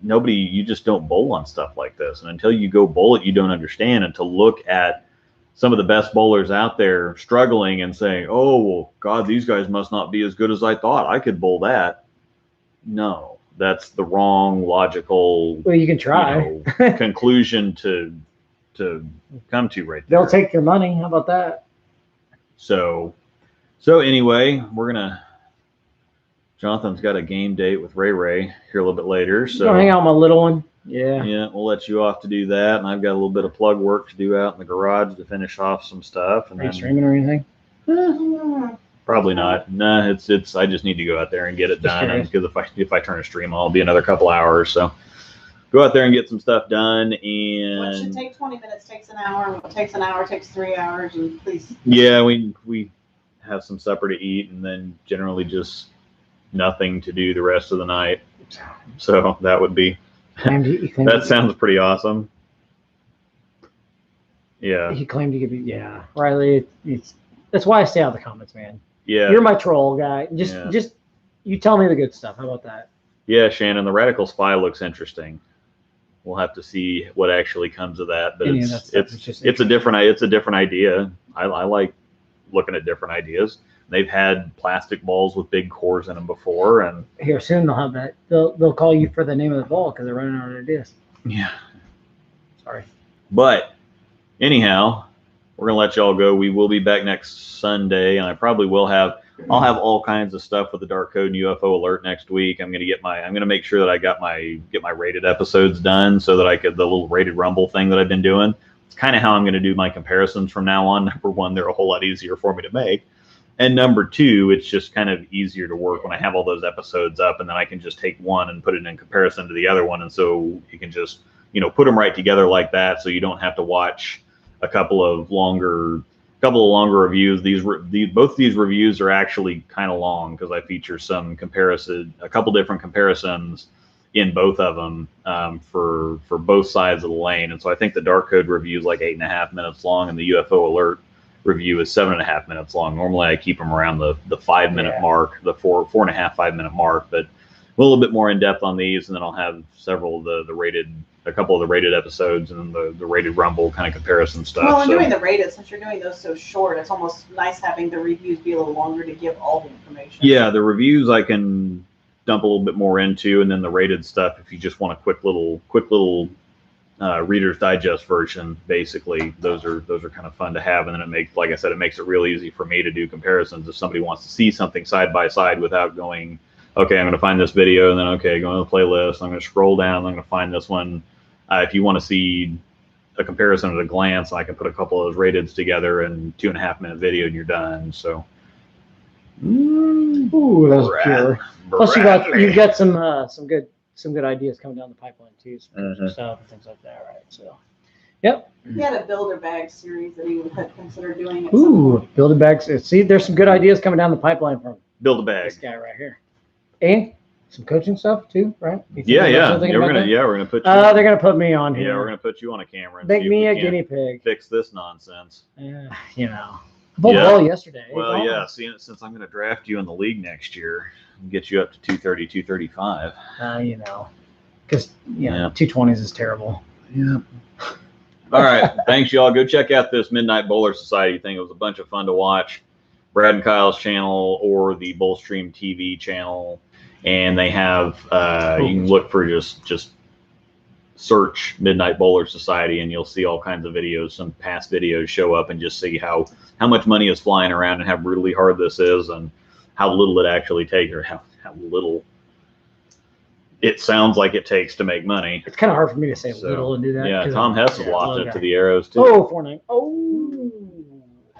you just don't bowl on stuff like this. And until you go bowl it, you don't understand. And to look at some of the best bowlers out there struggling and saying, oh, well, God, these guys must not be as good as I thought. I could bowl that. No, that's the wrong logical well, you can try. conclusion to come to right there. They'll take your money. How about that? So anyway, Jonathan's got a game date with Ray here a little bit later. So Go hang out with my little one. Yeah. Yeah, we'll let you off to do that. And I've got a little bit of plug work to do out in the garage to finish off some stuff. And Are you then streaming or anything? probably not. Nah, it's I just need to go out there and get it done. curious. Because if I turn a stream, I'll be another couple hours. So go out there and get some stuff done. What should And take 20 minutes takes an hour. What takes an hour takes 3 hours. And please. yeah, we have some supper to eat and then generally just nothing to do the rest of the night. So that would be that sounds pretty awesome. Yeah. He claimed to give you, yeah, Riley. That's why I stay out of the comments, man. Yeah. You're my troll guy. Just Yeah. you tell me the good stuff. How about that? Yeah, Shannon, the Radical Spy looks interesting. We'll have to see what actually comes of that, but Any of that stuff is just it's a different idea. I like looking at different ideas. They've had plastic balls with big cores in them before, and Here soon they'll have that. They'll call you for the name of the ball because they're running out of ideas. yeah. Sorry. But anyhow, we're gonna let y'all go. We will be back next Sunday, and I probably will have. I'll have all kinds of stuff with the Dark Code and UFO Alert next week. I'm gonna make sure that I get my rated episodes done so that I could the little rated Rumble thing that I've been doing. It's kind of how I'm gonna do my comparisons from now on. Number one, they're a whole lot easier for me to make. And number two, it's just kind of easier to work when I have all those episodes up, and then I can just take one and put it in comparison to the other one. And so you can just, put them right together like that. So you don't have to watch a couple of longer reviews. Both these reviews are actually kind of long because I feature a couple different comparisons in both of them for both sides of the lane. And so I think the Dark Code review is like 8.5 minutes long, and the UFO Alert review is 7.5 minutes long. Normally I keep them around the 5 minute mark, the 4.5, 5 minute mark, but a little bit more in depth on these. And then I'll have a couple of the rated episodes and then the rated Rumble kind of comparison stuff. Well, and doing the rated, since you're doing those so short, it's almost nice having the reviews be a little longer to give all the information. Yeah, the reviews I can dump a little bit more into, and then the rated stuff, if you just want a quick little Reader's Digest version, basically, those are kind of fun to have. And then it makes it real easy for me to do comparisons if somebody wants to see something side by side without going, okay, I'm going to find this video, and then okay, go to the playlist, I'm going to scroll down, I'm going to find this one. If you want to see a comparison at a glance, I can put a couple of those rateds together in 2.5 minute video, and you're done. So, Ooh, that was pure. Plus, you've got some good ideas coming down the pipeline too, some stuff and things like that, right? So, yep. He had a Builder Bag series that he would consider doing. At some Ooh, point. build a bag. See, there's some good ideas coming down the pipeline from Build a bag. this guy right here, and some coaching stuff too, right? Yeah. We're gonna put you. They're gonna put me on here. Yeah, we're gonna put you on a camera and Make see if me we a can't guinea pig. fix this nonsense. Yeah, I bowled well yesterday. Well, yeah. Since I'm gonna draft you in the league next year, and get you up to 230, 235. Because 220s is terrible. Yeah. All right. Thanks, y'all. Go check out this Midnight Bowler Society thing. It was a bunch of fun to watch. Brad and Kyle's channel or the Bullstream TV channel, and they have you can look for just search Midnight Bowler Society, and you'll see all kinds of videos. Some past videos show up, and just see how much money is flying around and how brutally hard this is, and how little it actually takes, or how how little it sounds like it takes to make money. It's kind of hard for me to say So, little and do that. Yeah, 'cause Tom I'm- Hess has yeah, lost little it to guy. the Arrows too. Oh, 4-9. Oh.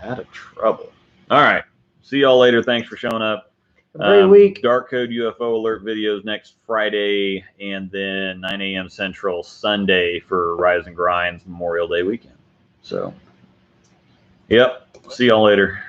Out of trouble. All right. See y'all later. Thanks for showing up. A great week. Dark Code UFO alert videos next Friday, and then 9 a.m. Central Sunday for Rise and Grinds Memorial Day weekend. So, yep. See y'all later.